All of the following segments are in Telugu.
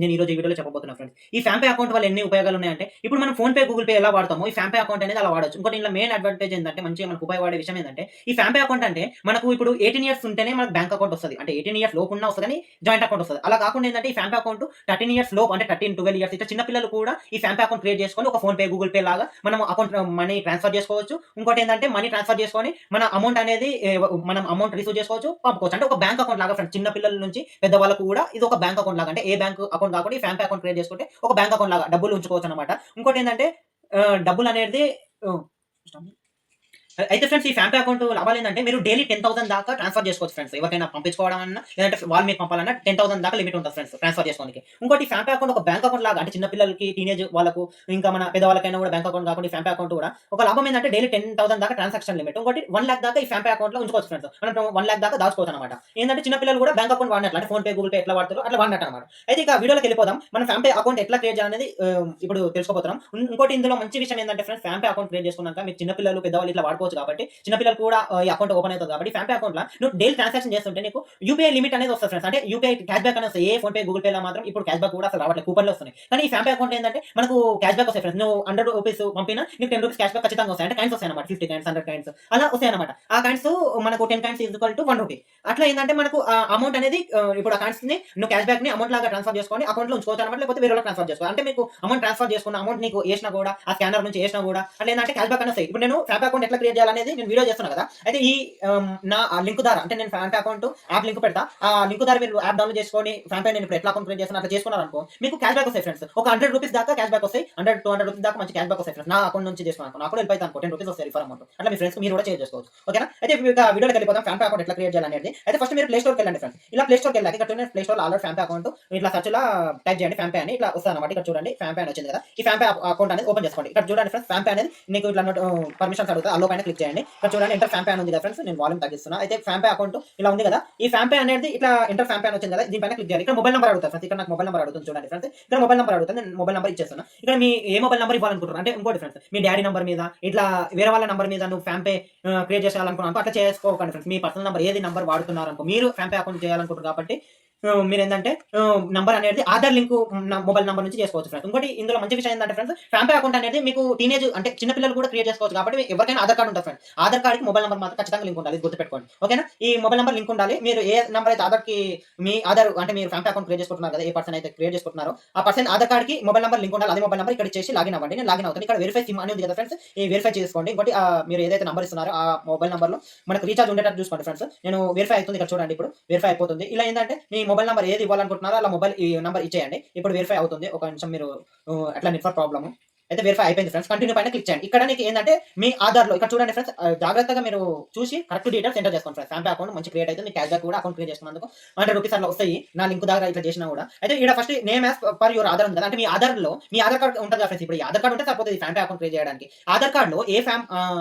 నేను ఈ రోజు ఈ వీడియోలో చెప్పబోతున్నా ఫ్రెండ్స్. ఈ ఫామ్ పే అకౌంట్ వల్ల ఎన్ని ఉపయోగాలు ఉన్నాయంటే, ఇప్పుడు మనం ఫోన్ పే, గూగుల్ పే ఎలా వాడతామో ఈ ఫామ్ పే అకౌంట్ అనేది అలా వాడొచ్చు. ఇంకోటి ఇందులో మెయిన్ అడ్వాంటేజ్ ఏందంటే మంచిగా మనకు ఉపయోగపడే విషయం ఏందంటే, ఈ ఫామ్ పే అకౌంట్ అంటే మనకు ఇప్పుడు 18 ఇయర్స్ ఉంటేనే మనకు బ్యాంక్ అకౌంట్ వస్తది. అంటే 18 ఇయర్స్ లోపు ఉన్నా వస్తది గానీ జాయింట్ అకౌంట్ వస్తది. అలా కాకుండా ఏందంటే ఈ ఫామ్ పే అకౌంట్ 13 ఇయర్స్ లోపు అంటే 13, 12 ఇయర్స్ ఇట్లా చిన్న పిల్లలు కూడా ఈ ఫామ్ పే అకౌంట్ క్రియేట్ చేసుకొని ఒక ఫోన్ పే, గూగుల్ పే లాగా మనం అకౌంట్ మనీ ట్రాన్స్‌ఫర్ చేసుకోవచ్చు. ఇంకోటి ఏందంటే మనీ ట్రాన్స్‌ఫర్ చేసుకొని మన అమౌంట్ అనేది మనం అమౌంట్ రిసీవ్ చేసుకోవచ్చు, పంపుకోవచ్చు. అంటే ఒక బ్యాంక్ అకౌంట్ లాగా ఫ్రెండ్స్. చిన్న పిల్లల నుంచి పెద్దవాళ్ళకు కూడా ఇది ఒక బ్యాంక్ అకౌంట్ లాగా. అంటే ఏ బ్యాంక్ అకౌంట్ కాకుండా ఈ ఫామ్ పే అకౌంట్ క్రియేట్ చేసుకుంటే ఒక బ్యాంక్ అకౌంట్ లాగా డబ్బులు ఉంచుకోవచ్చనమాట. ఇంకోటేందంటే డబ్బులనేది ఆహ్, అయితే ఫ్రెండ్స్ ఈ ఫామ్ పే అకౌంట్ లాభాలేందంటే మీరు డైలీ 10,000 దాకా ట్రాన్స్‌ఫర్ చేసుకోవచ్చు ఫ్రెండ్స్. ఎవరికైనా పంపించుకోవడం అన్నా, లేదంటే వాళ్ళు మీకు పంపాలన్నా 10,000 దాకా లిమిట్ ఉంటది ఫ్రెండ్స్ ట్రాన్స్‌ఫర్ చేసుకోనికి. ఇంకోటి ఫామ్ పే అకౌంట్ ఒక బ్యాంక్ అకౌంట్ లాగా అంటే చిన్న పిల్లలకి, టీనేజ్ వాళ్ళకు, ఇంకా మన పెద్దవాళ్ళకైనా కూడా బ్యాంక్ అకౌంట్ కాకుండా ఈ ఫామ్ పే అకౌంట్ కూడా ఒక లాభం ఏందంటే డైలీ 10,000 దాకా ట్రాన్సాక్షన్ లిమిట్. ఇంకోటి 1,00,000 దాకా ఈ ఫామ్ పే అకౌంట్‌లో ఉంచుకోవచ్చు ఫ్రెండ్స్. మనం 1,00,000 దాకా దాచుకోవచ్చనమాట. ఏందంటే చిన్న పిల్లలు కూడా బ్యాంక్ అకౌంట్ వాడినట్లు అంటే ఫోన్ పే, గూగుల్ పే ఎట్లా వాడతారో అట్లా వాడినట్టనమాట. అయితే ఇక వీడియోలోకెళ్ళిపోదాం. మనం ఫామ్ పే అకౌంట్ ఎట్లా క్రియేట్ చేయాలనేది ఇప్పుడు తెలుసుకోబోతున్నాం. ఇంకోటి ఇందులో మంచి విషయం ఏందంటే friends, FamPay account create చేసుకున్నాక మీరు చిన్న పిల్లలు, పెద్దవాళ్ళు ఇట్లా వాడుకోవచ్చు కాబట్టి చిన్న పిల్లలు కూడా ఈ అకౌంట్ ఓపెన్ అవుతది కాబట్టి ఫామ్ పే అకౌంట్‌ల నువ్వు డైలీ ట్రాన్సాక్షన్ చేస్తుంటే నీకు యూపీఐ లిమిట్ అనేది వస్తది ఫ్రెండ్స్. అంటే యూపీఐ క్యాష్ బ్యాక్ అనేది వస్తది. ఏ ఫోన్ పే, గూగుల్ పేలో మాత్రం ఇప్పుడు క్యాష్ బ్యాక్ కూడా అసలు రావట్లేదు. కూపన్‌లే వస్తున్నాయి. కానీ ఈ ఫామ్ పే అకౌంట్ ఏందంటే మనకు క్యాష్ బ్యాక్ వస్తాయి ఫ్రెండ్స్. నువ్వు రూ. 100 పంపినా నీకు రూ. 10 క్యాష్ బ్యాక్ ఖచ్చితంగా వస్తాయి. అంటే కాయిన్స్ వస్తాయన్నమాట. 50 కాయిన్స్, 100 కాయిన్స్ అలా వస్తాయన్నమాట. ఆ కాయిన్స్ మనకు 10 కాయిన్స్ ఈక్వల్ టు రూ. 1. అట్లా ఏందంటే మనకు అమౌంట్ అనేది ఇప్పుడు ఆ కాయిన్స్‌ని నువ్వు క్యాష్ బ్యాక్‌ని అమౌంట్ లాగా ట్రాన్స్‌ఫర్ చేసుకొని అకౌంట్‌లో ఉంచుకోవచ్చు అన్నమాట. లేకపోతే వేరే వాళ్ళకి ట్రాన్స్‌ఫర్ చేసుకోవాలి. అంటే మీకు అమౌంట్ ట్రాన్స్‌ఫర్ చేసుకున్న అమౌంట్ నీకు ఏసినా కూడా ఆ స్కానర్ నుంచి ఏసినా కూడా అట్లా ఏందంటే క్యాష్ బ్యాక్ అనేది వస్తాయి. ఇప్పుడు నేను ఫామ్ పే అకౌంట్ ఎట్లా క్రియేట్ చేయాలనేది నేను వీడియో చేస్తున్నా కదా! అయితే ఈ నా లింక్ ద్వారా అంటే నేను FamPay account app link పెడతా. ఆ లింక్ ద్వారా మీరు యాప్ డౌన్‌లోడ్ చేసుకొని ఫామ్ పే నేను ఇప్పుడు ఎట్లా అకౌంట్ క్రియేట్ చేస్తున్నా అట్లా చేసుకున్నారనుకో మీకు క్యాష్ బ్యాక్ వస్తాయి ఫ్రెండ్స్. ఒక రూ. 100 దాకా క్యాష్ బ్యాక్ వస్తాయి. 100, 200 దాకా మంచి క్యాష్ బ్యాక్ వస్తాయి ఫ్రెండ్స్. నా అకౌంట్ నుంచి చేసుకున్నాననుకో నాకు కూడా వెళ్ళిపోయిద్ది అనుకో రూ. 10 వస్తాయి రిఫర్ అమౌంట్. అట్లా మీ ఫ్రెండ్స్‌కి మీరు కూడా షేర్ చేసుకోవచ్చు. ఓకేనా? అయితే ఇక వీడియోలోకి వెళ్ళిపోదాం. ఫామ్ పే అకౌంట్ ఎట్లా క్రియేట్ చేయాలనేది. అయితే ఫస్ట్ మీరు ప్లే స్టోర్‌కి వెళ్ళండి ఫ్రెండ్స్. ఇలా ప్లే స్టోర్‌కి వెళ్ళాక ఇక్కడ చూడండి ప్లే స్టోర్‌లో ఆల్రెడీ ఫామ్ పే అకౌంట్ ఇట్లా సెర్చ్‌లో టైప్ చేయండి ఫామ్ పే అని ఇట్లా వస్తదన్నమాట. ఇక్కడ చూడండి ఫామ్ పే అని వచ్చింది కదా! ఈ ఫామ్ పే అకౌంట్ అనేది ఓపెన్ చేసుకోండి. ఇక్కడ చూడండి ఫ్రెండ్స్ ఫామ్ పే అనేది నీకు ఇట్లా పర్మిషన్స్ అడుగుతది. అలో పైన క్లిక్ చేయండి. ఇక్కడ చూడండి ఎంటర్ ఫామ్ పే అని ఉంది కదా ఫ్రెండ్స్. నేను వాల్యూమ్ తగ్గిస్తున్నా. అయితే ఫామ్ పే అకౌంట్ ఇలా ఉంది కదా! ఈ ఫామ్ పే అనేది ఇట్లా ఎంటర్ ఫామ్ పే అని వచ్చింది కదా! దీనిపైన క్లిక్ చేయాలి. ఇక్కడ మొబైల్ నంబర్ అడుగుతది ఫ్రెండ్స్. ఇక్కడ నాకు మొబైల్ నంబర్ అడుగుతుంది చూడండి ఫ్రెండ్స్. ఇక్కడ మొబైల్ నంబర్ అడుగుతుంది. నేను మొబైల్ నంబర్ ఇచ్చేస్తున్నా. ఇక్కడ మీ ఏ మొబైల్ నంబర్ ఇవ్వాలనుకుంటున్నారు అంటే ఇంకోటి ఫ్రెండ్స్ మీ డ్యాడీ నంబర్ మీద ఇట్లా వేరే వాళ్ళ నంబర్ మీద నువ్వు ఫామ్ పే క్రియేట్ చేసేయాలనుకున్నావు అట్లా చేసుకోకండి ఫ్రెండ్స్. మీ పర్సనల్ నంబర్ ఏది నంబర్ వాడుతున్నారనుకో మీరు ఫామ్ పే అకౌంట్ చేయాలనుకుంటున్నారు కాబట్టి మీరేందంటే నంబర్ అనేది ఆధార్ లింక్ మొబైల్ నంబర్ నుంచి చేసుకోవచ్చు ఫ్రెండ్స్. ఇంకోటి ఇందులో మంచి విషయం ఏంటంటే ఫ్రెండ్స్ ఫామ్ పే అకౌంట్ అనేది మీకు టీనేజ్ అంటే చిన్న పిల్లలు కూడా క్రియేట్ చేసుకోవచ్చు కాబట్టి ఎవరికైనా ఆధార్ కార్డ్ ఉంటుంది ఫ్రెండ్స్. ఆధార్ కార్డ్‌కి మొబైల్ నంబర్ మాత్రం ఖచ్చితంగా లింక్ ఉండాలి. ఇది గుర్తుపెట్టుకోండి. ఓకేనా? ఈ మొబైల్ నంబర్ లింక్ ఉండాలి. మీరు ఏ నంబర్ అయితే ఆధార్‌కి మీ ఆధార్ అంటే మీరు ఫామ్ పే అకౌంట్ క్రియేట్ చేసుకుంటున్నారు కదా! ఏ పర్సన్ అయితే క్రియేట్ చేసుకుంటున్నారో ఆ పర్సన్ ఆధార్ కార్డ్‌కి మొబైల్ నంబర్ లింక్ ఉండాలి. అదే మొబైల్ నంబర్ ఇక్కడ ఇచ్చేసి లాగిన్ అవ్వండి. నేను లాగిన్ అవుతాను. ఇక్కడ వెరిఫై సిమ్ అని ఉంది కదా ఫ్రెండ్స్. ఈ వెరిఫై చేసుకోండి. ఇంకోటి మీరు ఏదైతే నంబర్ ఇస్తున్నారో ఆ మొబైల్ నంబర్‌లో మనకు రీచార్జ్ ఉండేటట్టు చూసుకోండి ఫ్రెండ్స్. నేను వెరిఫై అవుతుంది. ఇక్కడ చూడండి ఇప్పుడు వెరిఫై అయిపోతుంది. ఇలా ఏందంటే మీ మొబైల్ నంబర్ ఏది ఇవ్వాలనుకుంటున్నారో అలా మొబైల్ ఈ నంబర్ ఇచ్చేయండి. ఇప్పుడు వెరిఫై అవుతుంది. ఒక నిమిషం మీరు అట్లా నెట్వర్క్ ప్రాబ్లమ్. అయితే వెరిఫై అయిపోయింది ఫ్రెండ్స్. కంటిన్యూ పైన క్లిక్ చేయండి. ఇక్కడ నీకు ఏందంటే మీ ఆధార్‌లో ఇక్కడ చూడండి ఫ్రెండ్స్ జాగ్రత్తగా మీరు చూసి కరెక్ట్ డీటెయిల్స్ ఎంటర్ చేసుకోండి ఫ్రెండ్స్. ఫామ్ పే అకౌంట్ మంచి క్రియేట్ అయితుంది. మీకు క్యాష్ బ్యాక్ కూడా అకౌంట్ క్రియేట్ చేసుకున్నందుకు రూ. 100 అట్లా వస్తాయి. నా లింక్ ద్వారా ఇట్లా చేసినా కూడా. అయితే ఈడ first name as per your Aadhaar ఉంది కదా! అంటే మీ ఆధార్‌లో మీ ఆధార్ కార్డ్ ఉంటది కదా ఫ్రెండ్స్. ఇప్పుడు ఈ ఆధార్ కార్డ్ ఉంటే సరిపోతది ఫామ్ పే అకౌంట్ క్రియేట్ చేయడానికి. ఆధార్ కార్డ్‌లో ఏ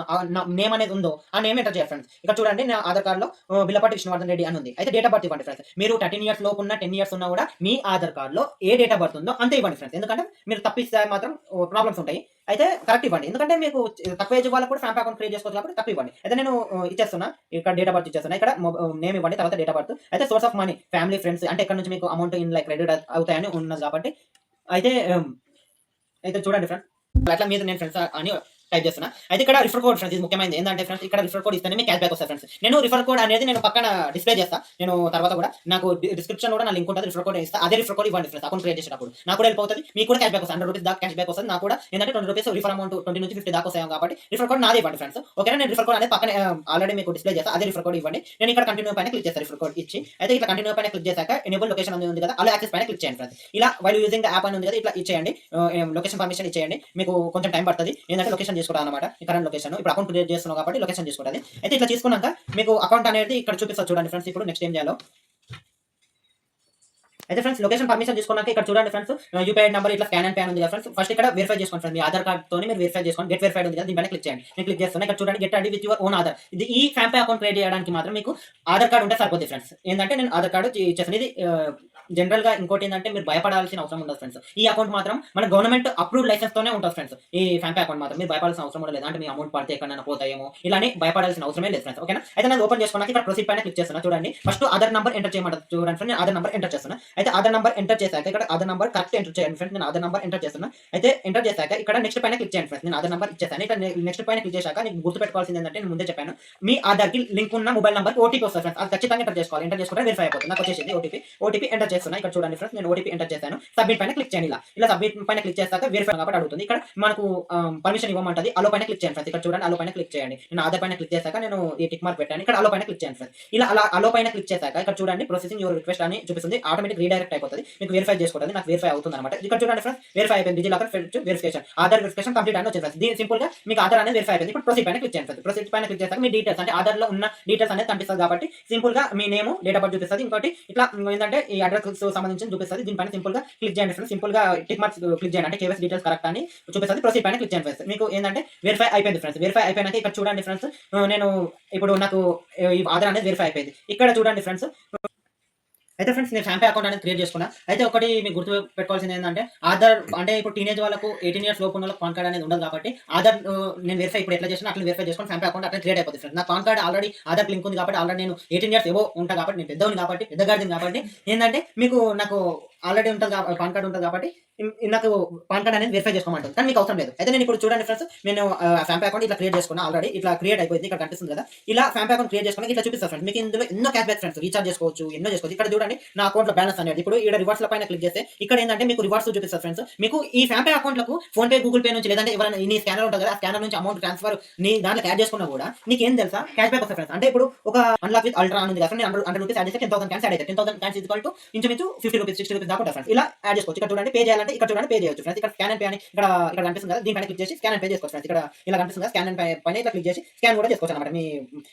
నేమ్ అనేది ఉందో ఆ నేమ్ ఎంటర్ చేయాలి ఫ్రెండ్స్. ఇక్కడ చూడండి నా ఆధార్ కార్డ్‌లో బిల్లపాటి విష్ణువర్ధన్ రెడ్డి అని ఉంది. అయితే డేట్ ఆఫ్ బర్త్ ఇవ్వండి ఫ్రెండ్స్. మీరు 13 ఇయర్స్ లోపు ఉన్న, 10 ఇయర్స్ ఉన్నా కూడా మీ ఆధార్ కార్డ్‌లో ఏ డేట్ ఆఫ్ బర్త్ ఉందో అంతే ఇవ్వండి ఫ్రెండ్స్. ఎందుకంటే మీరు తప్పిస్తే మాత్రం ప్రాబ్లమ్స్ ఉంటాయి. అయితే కరెక్ట్ ఇవ్వండి. ఎందుకంటే మీకు తక్కువ ఏజ్ వాళ్ళకి కూడా ఫామ్ పే అకౌంట్ క్రియేట్ చేసుకోవచ్చు కాబట్టి తక్కువ ఇవ్వండి. అయితే నేను ఇచ్చేస్తున్నా. ఇక్కడ డేట్ ఆఫ్ బర్త్ ఇచ్చేస్తున్నా. ఇక్కడ నేమ్ ఇవ్వండి. తర్వాత డేట్ ఆఫ్ బర్త్. అయితే source of money, family, friends అంటే ఎక్కడి నుంచి మీకు అమౌంట్ క్రెడిట్ అవుతాయని ఉన్నది కాబట్టి అయితే అయితే చూడండి ఫ్రెండ్స్. అట్లా మీద నేను ఫ్రెండ్స్ అని టైప్ చేస్తున్నా. అయితే ఇక్కడ రిఫర్ కోడ్ ఫ్రెండ్స్ ఇది ముఖ్యమైనది. ఏందంటే ఫ్రెండ్స్ ఇక్కడ రిఫర్ కోడ్ ఇస్తేనే మీకు క్యాష్ బ్యాక్ వస్తది ఫ్రెండ్స్. నేను రిఫర్ కోడ్ అనేది నేను పక్కన డిస్‌ప్లే చేస్తా. నేను తర్వాత కూడా నాకు డిస్క్రిప్షన్ కూడా నా లింక్ ఉంటది. రిఫర్ కోడ్ ఇస్తా. అదే రిఫర్ కోడ్ ఇవ్వండి ఫ్రెండ్స్ అకౌంట్ క్రియేట్ చేసేటప్పుడు. నాకు కూడా వెళ్ళిపోతది. మీకు కూడా క్యాష్ బ్యాక్ వస్తది. రూ. 100 దాకా క్యాష్ బ్యాక్ వస్తది. నాకు కూడా ఏందంటే రూ. 20 రిఫర్ అమౌంట్ 20-50 దాకా వస్తాయి కాబట్టి రిఫర్ కోడ్ నాదే ఇవ్వండి ఫ్రెండ్స్. ఓకేనా? నేను రిఫర్ కోడ్ అనేది పక్కనే ఆల్రెడీ మీకు డిస్‌ప్లే చేస్తా. అదే రిఫర్ కోడ్ ఇవ్వండి. నేను ఇక్కడ కంటిన్యూ పైన క్లిక్ చేస్తా రిఫర్ కోడ్ ఇచ్చి. అయితే ఇట్లా కంటిన్యూ పైన క్లిక్ చేశాక ఎనేబుల్ లొకేషన్ అని ఉంది కదా! అలో యాక్సెస్ పైన క్లిక్ చేయండి ఫ్రెండ్స్. ఇలా వైల్ యూజింగ్ ద యాప్ అని ఉంది కదా! ఇట్లా ఇచ్చేయండి. లొకేషన్ పర్మిషన్ ఇచ్చేయండి. మీకు కొంచెం టైం పడతది. ఏందంటే లొకేషన్ తీసుకోవడాలన్నమాట. లొకేషన్ ఇప్పుడు అకౌంట్ క్రియేట్ చేస్తున్నావు కాబట్టి లొకేషన్ తీసుకోవాలి. అయితే ఇట్లా తీసుకున్నాక మీకు అకౌంట్ అనేది ఇక్కడ చూపిస్తది చూడండి ఫ్రెండ్స్. ఇప్పుడు నెక్స్ట్ ఏం చేయాలో అయితే ఫ్రెండ్స్ లొకేషన్ పర్మిషన్ తీసుకున్నాక ఇక్కడ చూడండి ఫ్రెండ్స్ యూపీఐ నంబర్ ఇట్లా స్కాన్ అండ్ పే ఉంది కదా ఫ్రెండ్స్. ఫస్ట్ ఇక్కడ వెరిఫై చేసుకోండి ఫ్రెండ్స్. మీ ఆధార్ కార్డ్ తోని మీరు వెరిఫై చేసుకోండి. గెట్ వెరిఫైడ్ ఉంది కదా దీనిపైన క్లిక్ చేయండి. నేను క్లిక్ చేస్తున్నా. ఇక్కడ చూడండి get ready with your own Aadhaar. ఇది ఈ ఫామ్ పే అకౌంట్ క్రియేట్ చేయడానికి మాత్రం మీకు ఆధార్ కార్డ్ ఉంటే సరిపోద్ది ఫ్రెండ్స్. ఏంటంటే నేను ఆధార్ కార్డ్ ఇచ్చేసాను. ఇది జనరల్ గా ఇంకోటి ఏంటంటే మీరు భయపడాల్సిన అవసరం ఉండదు ఫ్రెండ్స్. ఈ అకౌంట్ మాత్రం మన గవర్నమెంట్ అప్రూవ్డ్ లైసెన్స్ తోనే ఉంటుంది ఫ్రెండ్స్. ఈ ఫాంపే అకౌంట్ మాత్రం మీరు భయపడాల్సిన అవసరం కూడా లేదు. అంటే మీ అమౌంట్ పడితే ఎక్కడైనా పోతాయేమో ఇలానే భయపడాల్సిన అవసరమే లేదు ఫ్రెండ్స్. ఓకేనా? అయితే నేను ఓపెన్ చేసుకున్నాక ఇక్కడ ప్రొసీడ్ పైన క్లిక్ చేస్తున్నా. చూడండి, ఫస్ట్ ఆధార్ నంబర్ ఎంటర్ చేయమంటారు. చూడండి ఫ్రెండ్, నేను ఆధార్ నంబర్ ఎంటర్ చేస్తున్నా. అయితే ఆధార్ నంబర్ ఎంటర్ చేశాక ఇక్కడ ఆధార్ నంబర్ కరెక్ట్ ఎంటర్ చేయండి ఫ్రెండ్స్. నేను ఆధార్ నంబర్ ఎంటర్ చేస్తున్నా. అయితే ఎంటర్ చేశాక ఇక్కడ నెక్స్ట్ పైన క్లిక్ చేయండి ఫ్రెండ్స్. నేను ఆధార్ నంబర్ ఇచ్చేసాను. ఇక్కడ నెక్స్ట్ పైన క్లిక్ చేశాక నీకు గుర్తుపెట్టుకోవాల్సింది ఏంటంటే, నేను ముందే చెప్పాను, మీ ఆధార్ కి లింక్ ఉన్న మొబైల్ నంబర్ ఓటీపీ వస్తుంది ఫ్రెండ్స్. అది ఖచ్చితంగా ఎంటర్ చేసుకోవాలి. ఎంటర్ చేసుకుంటే వెరిఫై అయిపోతుంది. నాకు వచ్చేసింది ఓటీపీ ఎంటర్ చేస్తున్నా. ఇక్కడ చూడండి ఫ్రెండ్స్, నేను ఓటీపీ ఎంటర్ చేశాను. సబ్మిట్ పైన క్లిక్ చేయండి. ఇలా సబ్మిట్ పైన క్లిక్ చేశాక వెరిఫై కాబట్టి అడుగుతుంది. ఇక్కడ మనకు పర్మిషన్ ఇవ్వమంటది. అలో పైన క్లిక్ చేయండి ఫ్రెండ్స్. ఇక్కడ చూడండి, అలో పైన క్లిక్ చేయండి. నేను ఆధార్ పైన క్లిక్ చేశాక నేను ఈ టిక్ మార్క్ పెట్టాను. ఇక్కడ అలో పైన క్లిక్ చేయండి ఫ్రెండ్స్. ఇలా అలో పైన క్లిక్ చేశాక ఇక్కడ చూడండి, ప్రొసెసింగ్ యువర్ రిక్వెస్ట్ అని చూపిస్తుంది. ఆటోమేటిక్ రీడైరెక్ట్ అయిపోతుంది. మీకు వెరిఫై చేసుకోవడానికి నాకు వెరిఫై అవుతుంది అనమాట. ఇక్కడ చూడండి ఫ్రెండ్స్, వెరిఫై అయిపోయింది. DigiLocker verification, Aadhaar verification complete అని వచ్చేసి దీని సింపుల్ గా మీకు ఆధార్ అనేది వెరిఫై అయిపోయింది. ఇప్పుడు ప్రొసీడ్ పైన క్లిక్ చేయండి. ప్రొసీడ్ పైన క్లిక్ చేశాక మీ డీటెయిల్స్ అంటే ఆధార్ లో ఉన్న డీటెయిల్స్ అనేది కనిపిస్తుంది కాబట్టి సింపుల్ గా మీ నేమ్, డేట్ ఆఫ్ బర్త్ చూపిస్తుంది. ఇంకోటి ఇట్లా ఏంటంటే ఈ అడ్రస్ సంబంధించి చూపిస్తుంది. దీనిపైన సింపుల్ గా క్లిక్ చేయండి ఫ్రెండ్స్. సింపుల్ గా టిక్ మార్క్స్ క్లిక్ చేయండి. అంటే కేవైసీ డీటెయిల్స్ కరెక్ట్ అని చూపిస్తుంది. ప్రొసీడ్ పైన క్లిక్ చేయండి ఫ్రెండ్స్. మీకు ఏంటంటే వెరిఫై అయిపోయింది ఫ్రెండ్స్. వెరిఫై అయిపోయినాక ఇక్కడ చూడండి ఫ్రెండ్స్, నేను ఇప్పుడు నాకు ఈ ఆధార్ అనేది వెరిఫై అయిపోయింది. ఇక్కడ చూడండి ఫ్రెండ్స్, అయితే ఫ్రెండ్స్ నేను ఫాంపే అకౌంట్ అనేది క్రియేట్ చేసుకున్నా. అయితే ఒకటి మీకు గుర్తు పెట్టుకోవాల్సింది ఏంటంటే, ఆధార్ అంటే ఇప్పుడు టీనేజ్ వాళ్ళకు 18 ఇయర్స్ లోపు ఉన్న వాళ్ళకి పాన్ కార్డ్ అనేది ఉండదు కాబట్టి ఆధార్ నేను వెరిఫై ఇప్పుడు ఎట్లా చేసినా అట్లా వెరిఫై చేసుకొని ఫాంపే అకౌంట్ అట్లా క్రియేట్ అయిపోతుంది ఫ్రెండ్స్. నా pan card already Aadhaar link ఉంది కాబట్టి ఆల్రెడీ నేను 18 ఇయర్స్ ఏవో ఉంటా కాబట్టి, నేను పెద్దవాడిని కాబట్టి, పెద్దగాడిని కాబట్టి ఏంటంటే మీకు నాకు ఆల్రెడీ ఉంటుంది పాన్ కార్డ్ ఉంటుంది కాబట్టి నాకు పాన్ కార్డ్ అనేది వెరిఫై చేసుకోమంటుంది. కానీ మీకు అవసరం లేదు. అయితే నేను ఇప్పుడు చూడండి ఫ్రెండ్స్, నేను ఫాంపే అకౌంట్ ఇట్లా క్రియేట్ చేసుకున్నా. ఆల్రెడీ ఇట్లా క్రియేట్ అయిపోయింది. ఇక్కడ కనిపిస్తుంది కదా, ఇలా ఫాంపే అకౌంట్ క్రియేట్ చేసుకుని ఇట్లా చూపిస్తారు ఫ్రెండ్స్. మీకు ఇందులో ఎన్నో క్యాష్ బ్యాక్ ఫ్రెండ్స్, రీఛార్జ్ చేసుకోవచ్చు, ఎన్నో చేసుకోవచ్చు. ఇక్కడ చూడండి నా అకౌంట్ లో బ్యాలెన్స్ అనేది ఇప్పుడు ఇక్కడ రివార్డ్స్ పైన క్లిక్ చేస్తే ఇక్కడ ఏంటంటే మీకు రివార్డ్స్ చూపిస్తారు ఫ్రెండ్స్. మీకు ఈ ఫాంపే అకౌంట్లకు ఫోన్ పే, గూగుల్ పే నుంచి లేదంటే ఎవరైనా నీ స్కానర్ ఉంటుంది కదా, ఆ స్కానర్ నుంచి అమౌంట్ ట్రాన్స్ఫర్ నీ దాంట్లో యాడ్ చేసుకున్నా కూడా నీకు ఏం తెలుసా, క్యాష్ బ్యాక్ వస్తుంది ఫ్రెండ్స్. అంటే ఇప్పుడు ఒక అన్లాక్ విత్ అల్ట్రా ఉంది కదా, నేను 100 రూపీస్ యాడ్ చేస్తే 10,000 క్యాన్స్ యాడ్ అయితే 10,000 క్యాన్స్ ఈక్వల్ టు ఇంచుమించు 50 రూపీస్ 60 రూపీస్ దాకా ఉంటుంది ఫ్రెండ్స్. ఇలా యాడ్ చేసుకోవచ్చు. ఇక్కడ చూడండి, పే చేయాలంటే ఇక్కడ చూడండి పే చేయొచ్చు ఫ్రెండ్స్. ఇక్కడ స్కాన్ అండ్ పే అని ఇక్కడ కనిపిస్తుంది కదా, దీనిపైన క్లిక్ చేసి స్కాన్ అండ్ పే చేసుకోవచ్చు ఫ్రెండ్స్. ఇక్కడ ఇలా కనిపిస్తుంది కదా, స్కాన్ అండ్ పైన ఇట్లా క్లిక్ చేసి స్కాన్ కూడా చేసుకోవచ్చు అనమాట. మీ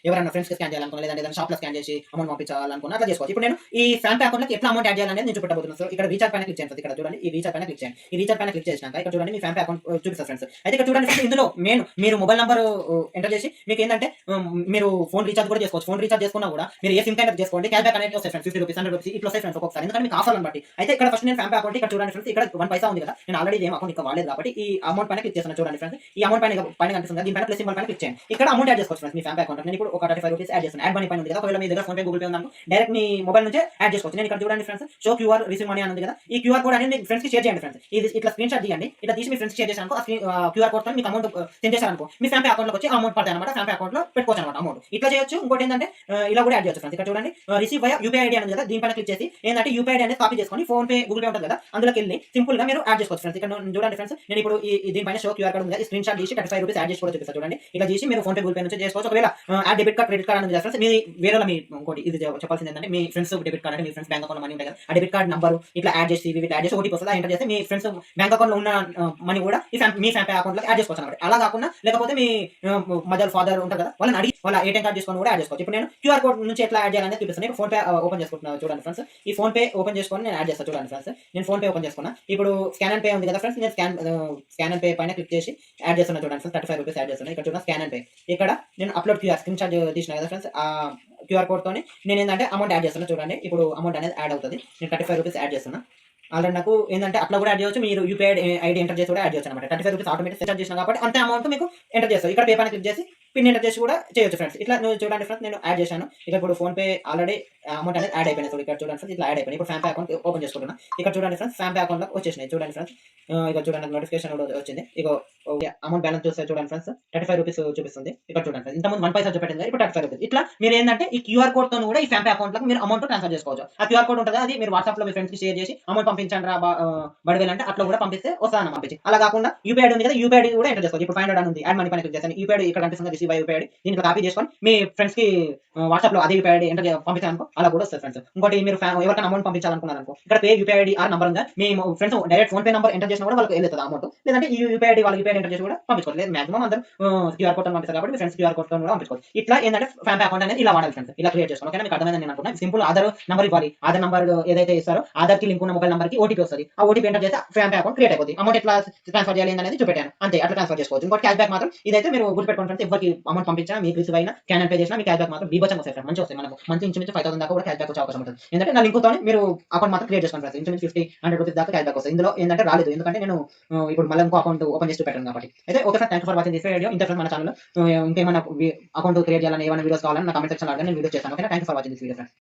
ఎవరైనా ఫ్రెండ్స్ కి స్కాన్ చేయాలనుకున్నా లేదంటే ఏదైనా షాప్ లో స్కాన్ చేసి అమౌంట్ పంపించాలనుకున్నా అట్లా చేసుకోవచ్చు. ఇప్పుడు నేను ఈ ఫాంపే అకౌంట్ లో ఎట్లా అమౌంట్ యాడ్ చేయాలనేది నేను చూపెట్టబోతున్నాను. సో ఇక్కడ రీఛార్జ్ పైన క్లిక్ చేయండి. ఇక్కడ చూడండి, ఈ రీఛార్జ్ పైన క్లిక్ చేయండి. ఈ రీఛార్జ్ పైన క్లిక్ చేసినాక ఇక్కడ చూడండి మీ ఫాంపే అకౌంట్ చూపిస్తారు ఫ్రెండ్స్. అయితే ఇక్కడ చూడండి ఫ్రెండ్స్, ఇందులో మీరు మొబైల్ నంబర్ ఎంటర్ చేసి మీకు ఏంటంటే మీరు ఫోన్ రీఛార్జ్ కూడా చేసుకోవచ్చు. ఫోన్ రీఛార్జ్ చేసుకున్నా కూడా మీరు ఏ సిమ్ కైనా చేసుకోండి, క్యాష్ బ్యాక్ అనేది వస్తాయి ఫ్రెండ్స్. 50 రూపీస్ 100 రూపీస్ ఇట్లా వస్తాయి ఫ్రెండ్స్ ఒక్కొక్కసారి, ఎందుకంటే మీకు ఆఫర్లను బట్టి. అయితే ఇక్కడ ఫస్ట్ నేను ఫాంపే అకౌంట్ ఇక్కడ చూడండి ఫ్రెండ్స్, ఇక్కడ 1 పైసా ఉంది కదా, నేను ఆల్రెడీ ఏం అకౌంట్ ఇక్కడ వాడలేదు కాబట్టి ఈ అమౌంట్ పైన క్లిక్ చేస్తున్నా. చూడండి ఫ్రెండ్స్, ఈ అమౌంట్ పైన కనిపిస్తుంది కదా, దీనిపైన ప్లస్ సింబల్ పైన క్లిక్ చేయండి. ఇక్కడ అమౌంట్ యాడ్ చేసుకోవచ్చు ఫ్రెండ్స్ మీ ఫాంపే అకౌంట్. నేను ఇప్పుడు ఒక 35 రూపీస్ యాడ్ చేస్తాను. యాడ్ మనీ పైన ఉంది కదా, ఒకవేళ మీ దగ్గర ఫోన్ పే, గూగుల్ పే ఉందనుకో డైరెక్ట్ మీ మొబైల్ నుంచే యాడ్ చేసుకోవచ్చు. నేను ఇక్కడ చూడండి friends, show QR receive money అని ఉంది కదా, ఈ క్యూఆర్ కోడ్ అనేది మీ ఫ్రెండ్స్ కి షేర్ చేయండి ఫ్రెండ్స్. ఇది ఇట్లా స్క్రీన్ షాట్ తీయండి, ఇట్లా తీసి మీ ఫ్రెండ్స్ షేర్ చేశాను. క్యూఆర్ కోడ్ తో మీకు అమౌంట్ సెండ్ చేశారనుకో, మీ ఫాంపే అకౌంట్ లోకి వచ్చి అమౌంట్ పడతాయి అనమాట. ఫాంపే అకౌంట్ లో పెట్టుకోవచ్చు అనమాట అమౌంట్. ఇట్లా చేయొచ్చు. ఇంకోటి ఏంటంటే ఇలా కూడా యాడ్ చేయొచ్చు ఫ్రెండ్స్. ఇక్కడ చూడండి, రిసీవ్ వయా యూపీఐ ఐడి అని కదా, దీనిపైన క్లిక్ చేసి ఏంటంటే యూపీఐ ఐడి అనేది కాపీ చేసుకొని ఫోన్ పే, గూగుల్ పే ఉంటుంది కదా, అందులోకి వెళ్ళి సింపుల్ గా మీరు యాడ్ చేసుకోవచ్చు ఫ్రెండ్స్. ఇక్కడ చూడండి ఫ్రెండ్స్, నేను ఇప్పుడు దీనిపైన షో క్యూఆర్ కోడ్ ఉంది కదా, స్క్రీన్ షాట్ తీసి 35 రూపీస్ యాడ్ చేసి కూడా చూపిస్తాను. చూడండి, ఇలా చేసి మీరు ఫోన్ పే, గూగుల్ పే నుంచి చేసుకోవచ్చు. ఒకవేళ add debit card, credit card అనేది ఫ్రెండ్స్, మీ వేరే మీ ఇంకోటి ఇది చెప్పాల్సింది ఏంటంటే, మీ ఫ్రెండ్స్ డెబిట్ కార్డ్ అంటే మీ ఫ్రెండ్స్ బ్యాంక్ అకౌంట్ మనీ ఉంటాయి కదా, ఆ డెబిట్ కార్డ్ నంబర్ ఇట్లా యాడ్ చేసి యాడ్ చేసి ఓటీపీ వస్తుంది, ఎంటర్ చేస్తే మీ ఫ్రెండ్స్ బ్యాంక్ అకౌంట్ లో ఉన్న మనీ కూడా మీ ఫాంపే అకౌంట్ లో యాడ్ చేసుకోవచ్చు అనమాట. అలా కాకుండా లేకపోతే మీ మదర్ ఫాదర్ ఉంటారు కదా, వాళ్ళని అడిగి వాళ్ళ ఏటీఎం కార్డ్ తీసుకొని కూడా యాడ్ చేసుకోవచ్చు. ఇప్పుడు నేను క్యూఆర్ కోడ్ నుంచి ఎట్లా యాడ్ చేయాలనేది చూపిస్తాను. ఇప్పుడు ఫోన్ పే ఓపెన్ చేసుకుంటున్నాను. చూడండి ఫ్రెండ్స్, ఈ ఫోన్ పే ఓపెన్ చేసుకొని నేను యాడ్ చేస్తాను. చూడండి ఫ్రెండ్స్, నేను ఫోన్ పే ఓపెన్ చేసుకున్నా. ఇప్పుడు స్కాన్ అండ్ పే ఉంది కదా ఫ్రెండ్స్, నేను స్కాన్ అండ్ పే పైన క్లిక్ చేసి యాడ్ చేస్తున్నా. చూడండి ఫ్రెండ్స్, 35 రూపీస్ యాడ్ చేస్తున్నాను. ఇక్కడ చూడండి స్కాన్ అండ్ పే, ఇక్కడ నేను అప్లోడ్ క్యూఆర్ స్క్రీన్ షాట్ తీసిన కదా ఫ్రెండ్స్, ఆ క్యూఆర్ కోడ్ తోని నేను ఏంటంటే అమౌంట్ యాడ్ చేస్తున్నా. చూడండి, ఇప్పుడు అమౌంట్ అనేది యాడ్ అవుతుంది. నేను 35 రూపీస్ యాడ్ చేస్తున్నా. ఆల్రెడీ నాకు ఏంటంటే అట్లా కూడా యాడ్ చేయొచ్చు, మీరు యూపీఐ ఐడి ఎంటర్ చేసి కూడా యాడ్ చేయొచ్చు అనమాట. 35 రూపీస్ ఆటోమేటిక్ సెట్ చేసిన కాబట్టి అంతే అమౌంట్ మీకు ఎంటర్ చేస్తారు. ఇక్కడ పే పైన క్లిక్ చేసి పిన్ ఎంటర్ చేసి కూడా చేయొచ్చు ఫ్రెండ్స్. ఇట్లా నువ్వు చూడండి ఫ్రెండ్స్, నేను యాడ్ చేశాను. ఇక్కడ ఇప్పుడు ఫోన్ పే ఆల్రెడీ అమౌంట్ అనేది యాడ్ అయిపోయింది. ఇక్కడ చూడండి ఫ్రెండ్స్, ఇట్లా యాడ్ అయిపోయింది. ఇప్పుడు ఫాంపే అకౌంట్ ఓపెన్ చేసుకుంటున్నా. ఇక్కడ చూడండి ఫ్రెండ్స్, ఫాంపే అకౌంట్ లో వచ్చేసినాయి. చూడండి ఫ్రెండ్స్, ఇక్కడ చూడండి నోటిఫికేషన్ కూడా వచ్చింది. ఇక అమౌంట్ బ్యాలెన్స్ చూస్తే చూడండి ఫ్రెండ్స్, 35 రూపీస్ చూపిస్తుంది. ఇక్కడ చూడండి ఫ్రెండ్స్, ఇంతకుముందు 1 పైసా చూపెట్టింది, ఇప్పుడు 35 రూపీస్. ఇట్లా మీరు ఏంటంటే ఈ క్యూఆర్ కోడ్ తో కూడా ఈ ఫాంపే అకౌంట్ లో మీరు అమౌంట్ ట్రాన్స్ఫర్ చేసుకోవచ్చు. ఆ క్యూఆర్ కోడ్ ఉంటుంది, అది మీరు వాట్సాప్ లో మీ ఫ్రెండ్స్ కి షేర్ చేసి అమౌంట్ పంపించండి రా బడివేలు అంటే అట్లా కూడా పంపిస్తే వస్తాను పంపించి. అలా కాకుండా యూపీఐ ఉంది కదా, యూపీఐ కూడా ఎంటర్ చేసుకోవచ్చు. ఇప్పుడు 500 అని ఉంది, యాడ్ మనీ పైన క్లిక్ చేస్తాను. యూపీఐ ఇక్కడ కనిపిస్తుంది, రిసీవ్ యూపీఐ దీంట్లో కాపీ చేసుకొని మీ ఫ్రెండ్స్ కి వాట్సాప్ లో అదే యూపీఐ ఎంటర్ పంపించాలనుకో అలా కూడా వస్తుంది ఫ్రెండ్స్. ఇంకోటి మీరు ఎవరికైనా అమౌంట్ పంపించాలనుకున్నారనుకో, ఇక్కడ pay UPI ID or number ఉందా, మీ friends direct PhonePe number enter చేసినా కూడా వాళ్ళకి వెళ్తుంది అమౌంట్. లేదంటే ఈ యూపీఐ ఐడి వాళ్ళ యూపీఐ ఎంటర్ చేసి కూడా పంపించుకోవచ్చు. లేదు మాక్సిమం అందరూ క్యూఆర్ కోడ్ పంపిస్తారు కాబట్టి మీ ఫ్రెండ్స్ క్యూఆర్ కోడ్ కూడా పంపించుకోవచ్చు. ఇట్లా ఏంటంటే ఫాంపే అకౌంట్ అనేది ఇలా వాడాలి ఫ్రెండ్స్, ఇలా క్రియేట్ చేసుకోవాలి. ఓకేనా, మీకు అర్థమైందని నేను అనుకున్నాను. సింపుల్ ఆధార్ నంబర్ ఇవ్వాలి, ఆధార్ నంబర్ ఏదైతే ఇస్తారో ఆధార్ కి లింక్ ఉన్న మొబైల్ నంబర్ కి ఓటీపీ వస్తుంది. ఆ ఓటీపీ ఎంటర్ చేస్తే ఫాంపే అకౌంట్ క్రియేట్ అయిపోతుంది. అమౌంట్ ఎట్లా ట్రాన్స్ఫర్ చేయాలి అనేది చూపెట్టాను, అంతే అట్లా ట్రాన్స్ఫర్ చేసుకోవచ్చు. ఇంకోటి క్యాష్ బ్యాక్ మాత్రం ఇదైతే మీరు గుర్తుపెట్టుకోండి ఫ్రెండ్స్, ఎవరికి అమౌంట్ పంపించినా, మీకు రిసీవ్ అయినా, స్కాన్ పే చేసినా, మీ క్యాష్ బ్యాక్ మాత్రం బీభత్సంగా వస్తాయి ఫ్రెండ్స్. మంచిగా వస్తాయి. మనకు మంచి ఇంచుమించు 5000 దాకా కూడా క్యాష్ బ్యాక్ వచ్చే అవకాశం ఉంటుంది. ఎందుకంటే నా లింక్‌తోనే మీరు అకౌంట్ మాత్రం క్రియేట్ చేసుకోండి ఫ్రెండ్స్. ఇంచుమించు 50, 100 రూపీస్ దాకా క్యాష్ బ్యాక్ వస్తాయి. ఇందులో ఏందంటే రాలేదు. ఎందుకంటే నేను ఇప్పుడు మళ్ళీ ఇంకో అకౌంట్ ఓపెన్ చేసి చూపెట్టాను కాబట్టి. అయితే okay friends, thank you for watching this video. ఇంతే ఫ్రెండ్స్ మన ఛానెల్‌లో ఇంకేమైనా అకౌంట్ క్రియేట్ చేయాలని, ఏమైనా వీడియోస్ కావాలని నా కామెంట్ సెక్షన్‌లో అడగండి. నేను వీడియోస్ చేస్తాను. ఓకేనా? Thank you for watching this video friends.